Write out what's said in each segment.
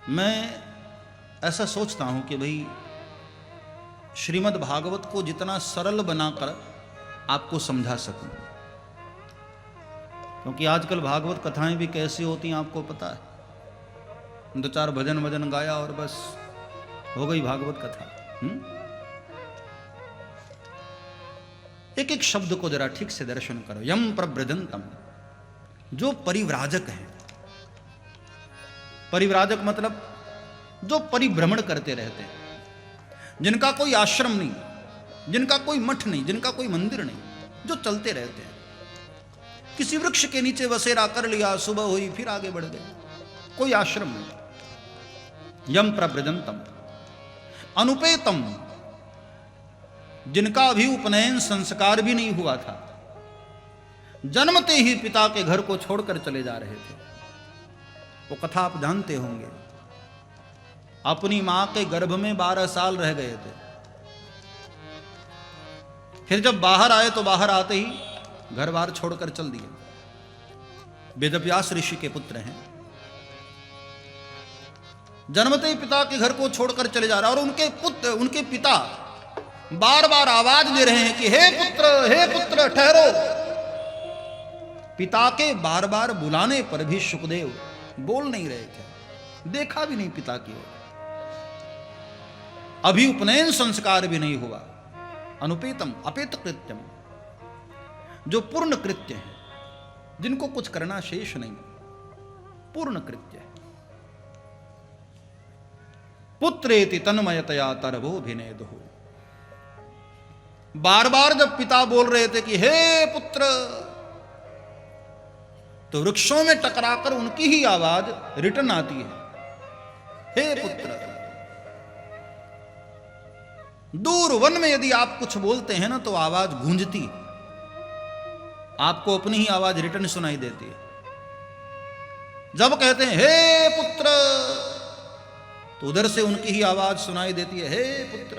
मैं ऐसा सोचता हूं कि भाई श्रीमद् भागवत को जितना सरल बनाकर आपको समझा सकूं, क्योंकि आजकल भागवत कथाएं भी कैसी होती हैं आपको पता है। 2-4 भजन गाया और बस हो गई भागवत कथा। एक एक शब्द को जरा ठीक से दर्शन करो। यम प्रव्रजंतम, जो परिव्राजक हैं। परिव्राजक मतलब जो परिभ्रमण करते रहते हैं, जिनका कोई आश्रम नहीं, जिनका कोई मठ नहीं, जिनका कोई मंदिर नहीं, जो चलते रहते हैं। किसी वृक्ष के नीचे बसेरा कर लिया, सुबह हुई फिर आगे बढ़ गए, कोई आश्रम नहीं। यम प्रव्रजंतम अनुपेतम, जिनका अभी उपनयन संस्कार भी नहीं हुआ था, जन्मते ही पिता के घर को छोड़कर चले जा रहे थे। वो कथा आप जानते होंगे। अपनी मां के गर्भ में 12 साल रह गए थे। फिर जब बाहर आए तो बाहर आते ही घर बार छोड़कर चल दिए। वेदव्यास ऋषि के पुत्र हैं। जन्मते ही पिता के घर को छोड़कर चले जा रहा, और उनके पिता बार बार आवाज दे रहे हैं कि हे पुत्र ठहरो। पिता के बार बार बुलाने पर भी शुकदेव बोल नहीं रहे थे, देखा भी नहीं पिता की ओर। अभी उपनयन संस्कार भी नहीं हुआ। अनुपेतम अपेत कृत्यम, जो पूर्ण कृत्य है, जिनको कुछ करना शेष नहीं, पूर्ण कृत्य है। पुत्रेति तन्मयतया तरभोभिनेदु, बार बार जब पिता बोल रहे थे कि हे पुत्र, तो वृक्षों में टकराकर उनकी ही आवाज रिटर्न आती है, हे पुत्र। दूर वन में यदि आप कुछ बोलते हैं ना तो आवाज गूंजती, आपको अपनी ही आवाज रिटर्न सुनाई देती है। जब कहते हैं हे पुत्र, तो उधर से उनकी ही आवाज सुनाई देती है, हे पुत्र।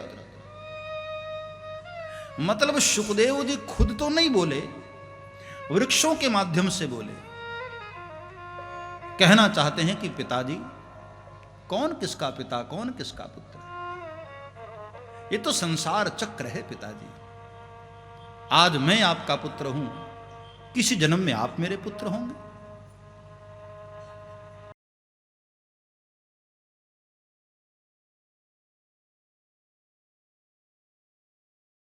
मतलब शुकदेव जी खुद तो नहीं बोले, वृक्षों के माध्यम से बोले। कहना चाहते हैं कि पिताजी, कौन किसका पिता, कौन किसका पुत्र, ये तो संसार चक्र है पिताजी। आज मैं आपका पुत्र हूं, किसी जन्म में आप मेरे पुत्र होंगे।